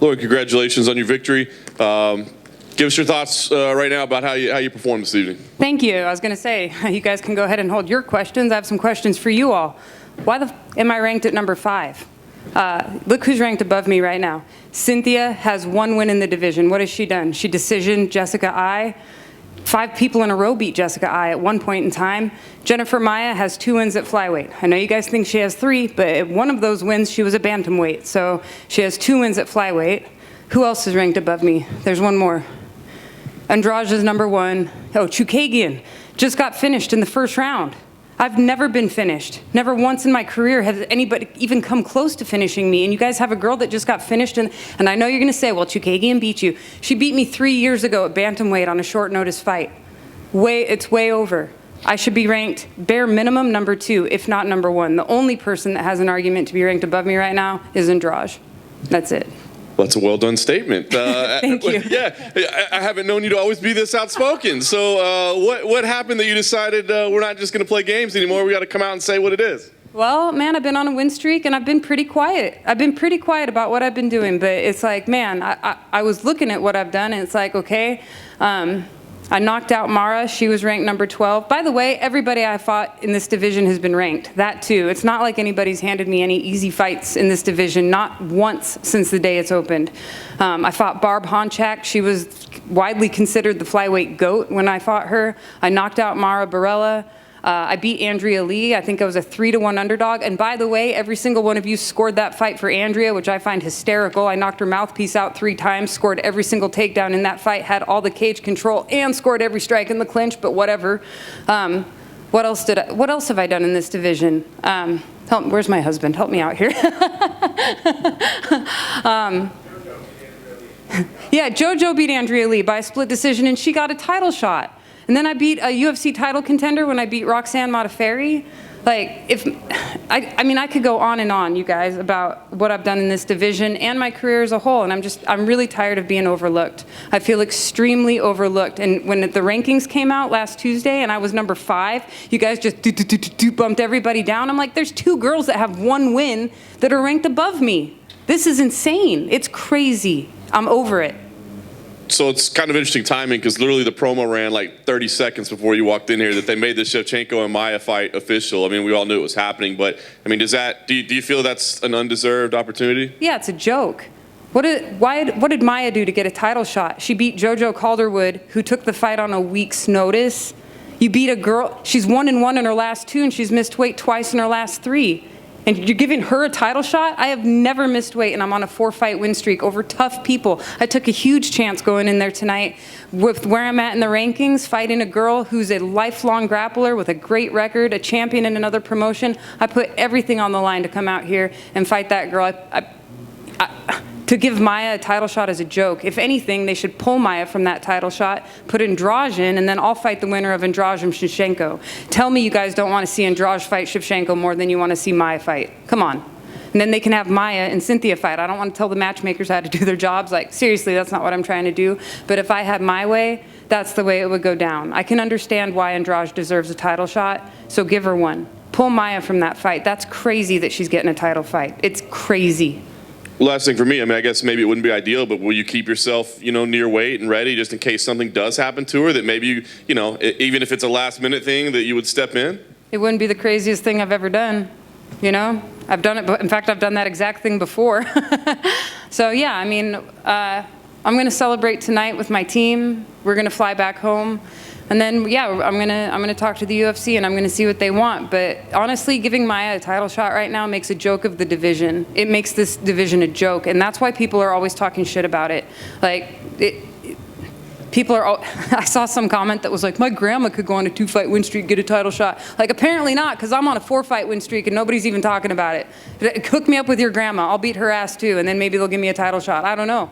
Lauren, congratulations on your victory. Give us your thoughts right now about how you performed this evening. Thank you. I was going to say, you guys can go ahead and hold your questions. I have some questions for you all. Why am I ranked at number 5? Look who's ranked above me right now. Cynthia has 1 win in the division. What has she done? She decisioned Jessica I. 5 people in a row beat Jessica I at one point in time. Jennifer Maia has 2 wins at flyweight. I know you guys think she has 3, but at one of those wins, she was a bantamweight. So she has 2 wins at flyweight. Who else is ranked above me? There's one more. Andrade is number 1. Oh, Chookagian just got finished in the first round. I've never been finished. Never once in my career has anybody even come close to finishing me. And you guys have a girl that just got finished. And I know you're going to say, well, Chookagian beat you. She beat me 3 years ago at bantamweight on a short notice fight. It's way over. I should be ranked bare minimum number 2, if not number 1. The only person that has an argument to be ranked above me right now is Andrade. That's it. That's a well-done statement. Thank you. Yeah, I haven't known you to always be this outspoken. So what happened that you decided we're not just going to play games anymore? We got to come out and say what it is. Well, man, I've been on a win streak, and I've been pretty quiet. I've been pretty quiet about what I've been doing. But it's like, man, I was looking at what I've done, and it's like, okay, I knocked out Mara. She was ranked number 12. By the way, everybody I fought in this division has been ranked. That too. It's not like anybody's handed me any easy fights in this division, not once since the day it's opened. I fought Barb Honchak. She was widely considered the flyweight GOAT when I fought her. I knocked out Mara Barella. I beat Andrea Lee. I think I was a 3-1 underdog. And by the way, every single one of you scored that fight for Andrea, which I find hysterical. I knocked her mouthpiece out 3 times, scored every single takedown in that fight, had all the cage control, and scored every strike in the clinch, but whatever. What else have I done in this division? Where's my husband? Help me out here. Yeah, JoJo beat Andrea Lee by a split decision, and she got a title shot. And then I beat a UFC title contender when I beat Roxanne Modafferi. Like, I could go on and on, you guys, about what I've done in this division and my career as a whole. And I'm really tired of being overlooked. I feel extremely overlooked. And when the rankings came out last Tuesday and I was number 5, you guys just bumped everybody down. I'm like, there's 2 girls that have 1 win that are ranked above me. This is insane. It's crazy. I'm over it. So it's kind of interesting timing because literally the promo ran like 30 seconds before you walked in here that they made the Shevchenko and Maia fight official. I mean, we all knew it was happening, but I mean, do you feel that's an undeserved opportunity? Yeah, it's a joke. What did Maia do to get a title shot? She beat JoJo Calderwood, who took the fight on a week's notice. You beat a girl, she's 1-1 in her last 2, and she's missed weight twice in her last 3. And you're giving her a title shot? I have never missed weight, and I'm on a 4-fight win streak over tough people. I took a huge chance going in there tonight with where I'm at in the rankings, fighting a girl who's a lifelong grappler with a great record, a champion in another promotion. I put everything on the line to come out here and fight that girl. To give Maia a title shot is a joke. If anything, they should pull Maia from that title shot, put Andrade in, and then I'll fight the winner of Andrade and Shevchenko. Tell me you guys don't want to see Andrade fight Shevchenko more than you want to see Maia fight. Come on. And then they can have Maia and Cynthia fight. I don't want to tell the matchmakers how to do their jobs. Like, seriously, that's not what I'm trying to do. But if I had my way, that's the way it would go down. I can understand why Andrade deserves a title shot, so give her one. Pull Maia from that fight. That's crazy that she's getting a title fight. It's crazy. Last thing for me, I mean, I guess maybe it wouldn't be ideal, but will you keep yourself, near weight and ready just in case something does happen to her that maybe, even if it's a last-minute thing, that you would step in? It wouldn't be the craziest thing I've ever done, I've done it, in fact, I've done that exact thing before. So, yeah, I mean, I'm going to celebrate tonight with my team. We're going to fly back home. And then, yeah, I'm gonna talk to the UFC and I'm gonna see what they want. But honestly, giving Maia a title shot right now makes a joke of the division. It makes this division a joke, and that's why people are always talking shit about it. Like, people are. I saw some comment that was like, my grandma could go on a 2-fight win streak, get a title shot. Like, apparently not, because I'm on a 4-fight win streak and nobody's even talking about it. Hook me up with your grandma. I'll beat her ass too, and then maybe they'll give me a title shot. I don't know.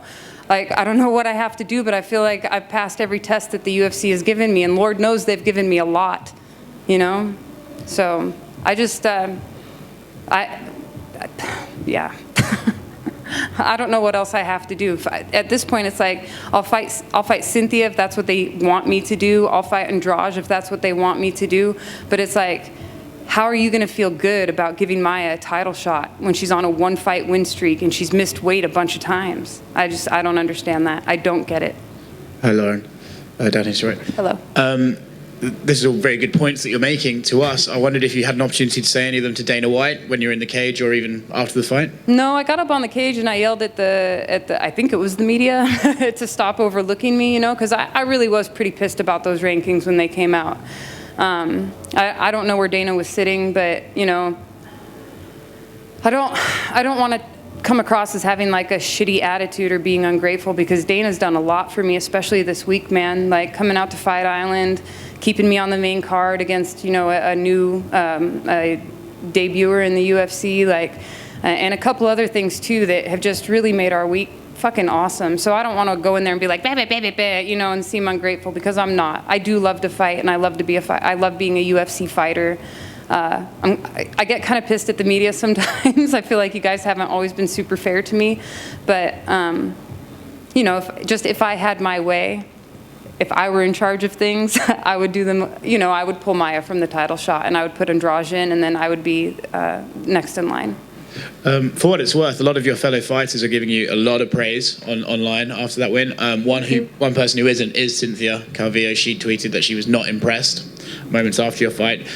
Like, I don't know what I have to do, but I feel like I've passed every test that the UFC has given me, and Lord knows they've given me a lot, So I just, yeah. I don't know what else I have to do. At this point, it's like I'll fight Cynthia if that's what they want me to do. I'll fight Andrade if that's what they want me to do. But it's like, how are you going to feel good about giving Maia a title shot when she's on a one-fight win streak and she's missed weight a bunch of times? I don't understand that. I don't get it. Hi, Lauren. Danny's right. Hello. This is all very good points that you're making to us. I wondered if you had an opportunity to say any of them to Dana White when you're in the cage or even after the fight? No, I got up on the cage and I yelled at the I think it was the media to stop overlooking me, you know, because I really was pretty pissed about those rankings when they came out. I don't know where Dana was sitting, but, you know, I don't want to come across as having like a shitty attitude or being ungrateful, because Dana's done a lot for me, especially this week, man. Like coming out to Fight Island, keeping me on the main card against, you know, a new a debuter in the UFC, like, and a couple other things too that have just really made our week fucking awesome. So I don't want to go in there and be like, bah, bah, bah, bah, bah, you know, and seem ungrateful, because I'm not. I do love to fight, and I love to be I love being a UFC fighter. I get kind of pissed at the media sometimes. I feel like you guys haven't always been super fair to me, but you know, if I had my way, if I were in charge of things, I would do them. You know, I would pull Maia from the title shot, and I would put Andrade in, and then I would be next in line. For what it's worth, a lot of your fellow fighters are giving you a lot of praise online after that win. One person who isn't is Cynthia Calvillo. She tweeted that she was not impressed moments after your fight.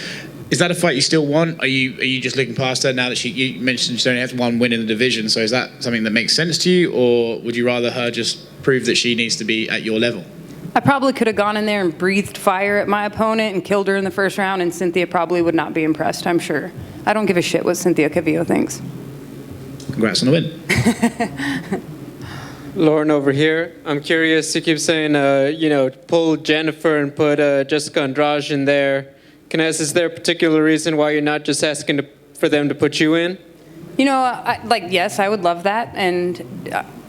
Is that a fight you still want? Are you just looking past her now that you mentioned she only has one win in the division? So is that something that makes sense to you, or would you rather her just prove that she needs to be at your level? I probably could have gone in there and breathed fire at my opponent and killed her in the first round, and Cynthia probably would not be impressed, I'm sure. I don't give a shit what Cynthia Calvillo thinks. Congrats on the win. Lauren over here. I'm curious, you keep saying, you know, pull Jennifer and put Jessica Andrade in there. Can I ask, is there a particular reason why you're not just asking for them to put you in? You know, yes, I would love that, and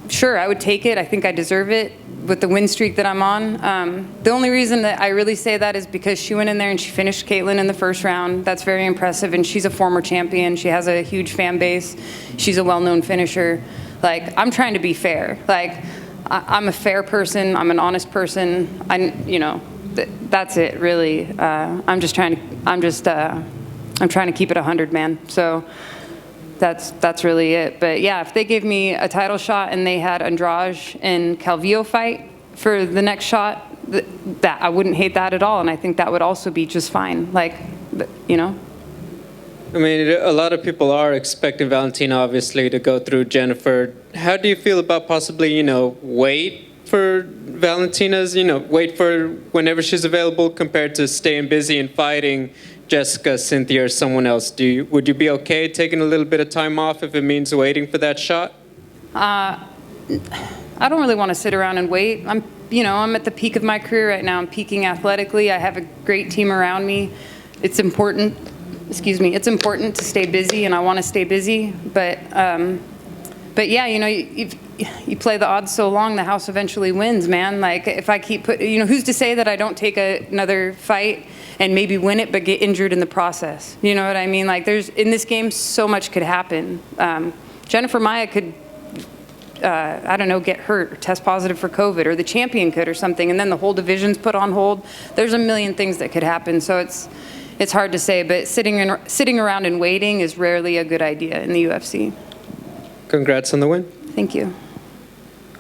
sure, I would take it. I think I deserve it with the win streak that I'm on. The only reason that I really say that is because she went in there and she finished Caitlin in the first round. That's very impressive, and she's a former champion. She has a huge fan base. She's a well-known finisher. Like, I'm trying to be fair. Like, I'm a fair person. I'm an honest person. You know, that's it, really. I'm trying to keep it 100, man. So that's really it. But yeah, if they gave me a title shot and they had Andrade and Calvillo fight for the next shot, that I wouldn't hate that at all, and I think that would also be just fine. Like, you know. I mean, a lot of people are expecting Valentina, obviously, to go through Jennifer. How do you feel about possibly, you know, wait for Valentina's, you know, wait for whenever she's available compared to staying busy and fighting Jessica, Cynthia, or someone else? Would you be okay taking a little bit of time off if it means waiting for that shot? I don't really want to sit around and wait. I'm at the peak of my career right now. I'm peaking athletically. I have a great team around me. It's important. It's important to stay busy, and I want to stay busy. But yeah, you know, you play the odds so long, the house eventually wins, man. Like, if I keep who's to say that I don't take another fight and maybe win it, but get injured in the process? You know what I mean? Like, in this game, so much could happen. Jennifer Maia could, I don't know, get hurt or test positive for COVID, or the champion could, or something, and then the whole division's put on hold. There's a million things that could happen, so it's hard to say. But sitting around and waiting is rarely a good idea in the UFC. Congrats on the win. Thank you.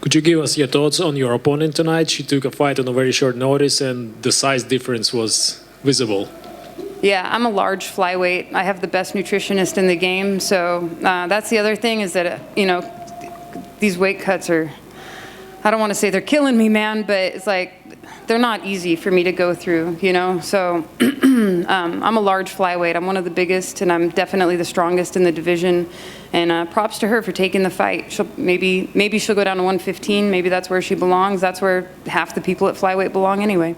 Could you give us your thoughts on your opponent tonight? She took a fight on a very short notice, and the size difference was visible. Yeah, I'm a large flyweight. I have the best nutritionist in the game. So that's the other thing, is that, you know, these weight cuts are, I don't want to say they're killing me, man, but it's like, they're not easy for me to go through, you know? So I'm a large flyweight. I'm one of the biggest, and I'm definitely the strongest in the division. And props to her for taking the fight. Maybe she'll go down to 115. Maybe that's where she belongs. That's where half the people at flyweight belong anyway.